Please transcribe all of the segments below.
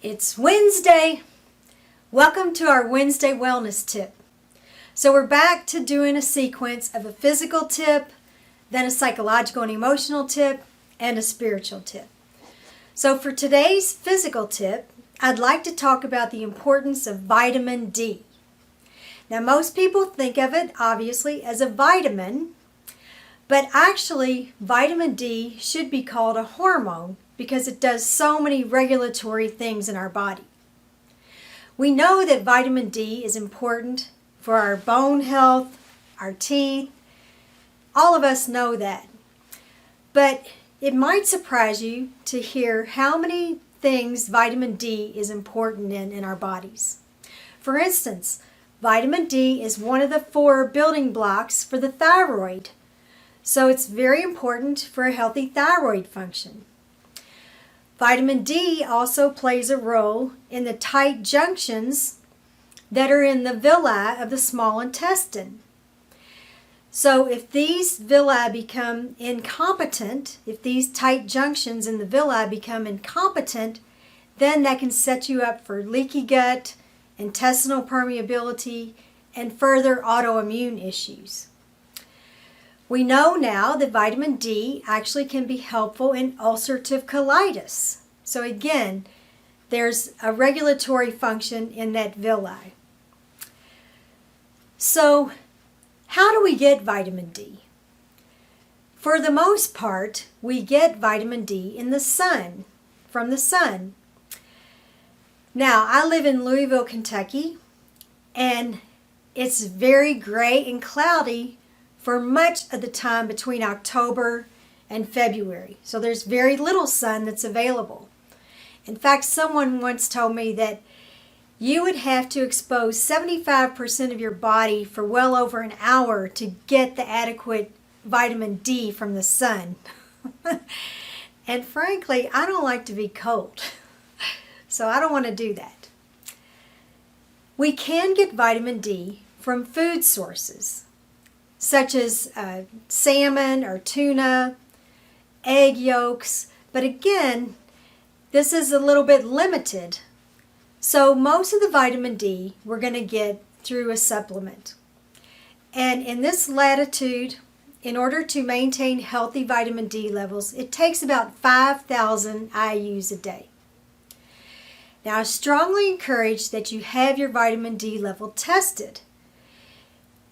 It's Wednesday. Welcome to our Wednesday Wellness Tip. So we're back to doing a sequence of a physical tip, then a psychological and emotional tip, and a spiritual tip. So for today's physical tip, I'd like to talk about the importance of vitamin D. Now most people think of it obviously as a vitamin, but actually vitamin D should be called a hormone because it does so many regulatory things in our body. We know that vitamin D is important for our bone health, our teeth. All of us know that. But it might surprise you to hear how many things vitamin D is important in our bodies. For instance, vitamin D is one of the 4 building blocks for the thyroid. So it's very important for a healthy thyroid function. Vitamin D also plays a role in the tight junctions that are in the villi of the small intestine. So if these villi become incompetent, if these tight junctions in the villi become incompetent, then that can set you up for leaky gut, intestinal permeability, and further autoimmune issues. We know now that vitamin D actually can be helpful in ulcerative colitis. So again, there's a regulatory function in that villi. So how do we get vitamin D? For the most part, we get vitamin D in the sun, from the sun. Now, I live in Louisville, Kentucky, and it's very gray and cloudy for much of the time between October and February. So there's very little sun that's available. In fact, someone once told me that you would have to expose 75% of your body for well over an hour to get the adequate vitamin D from the sun. And frankly, I don't like to be cold. So I don't want to do that. We can get vitamin D from food sources, such as salmon or tuna, egg yolks, but again, this is a little bit limited. So most of the vitamin D we're going to get through a supplement. And in this latitude, in order to maintain healthy vitamin D levels, it takes about 5,000 IUs a day. Now I strongly encourage that you have your vitamin D level tested,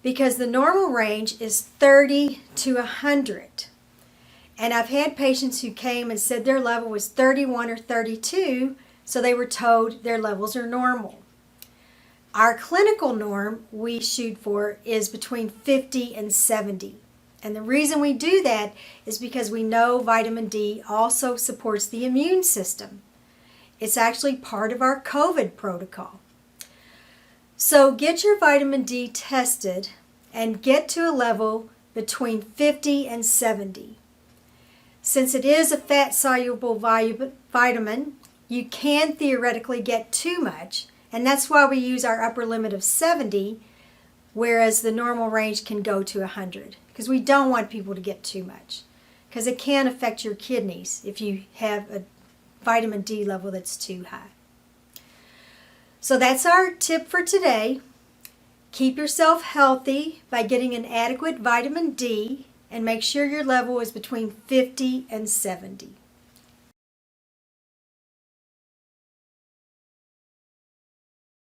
because the normal range is 30 to 100. And I've had patients who came and said their level was 31 or 32, so they were told their levels are normal. Our clinical norm we shoot for is between 50 and 70. And the reason we do that is because we know vitamin D also supports the immune system. It's actually part of our COVID protocol. So get your vitamin D tested and get to a level between 50 and 70. Since it is a fat-soluble vitamin, you can theoretically get too much, and that's why we use our upper limit of 70, whereas the normal range can go to 100, because we don't want people to get too much, because it can affect your kidneys if you have a vitamin D level that's too high. So that's our tip for today. Keep yourself healthy by getting an adequate vitamin D and make sure your level is between 50 and 70.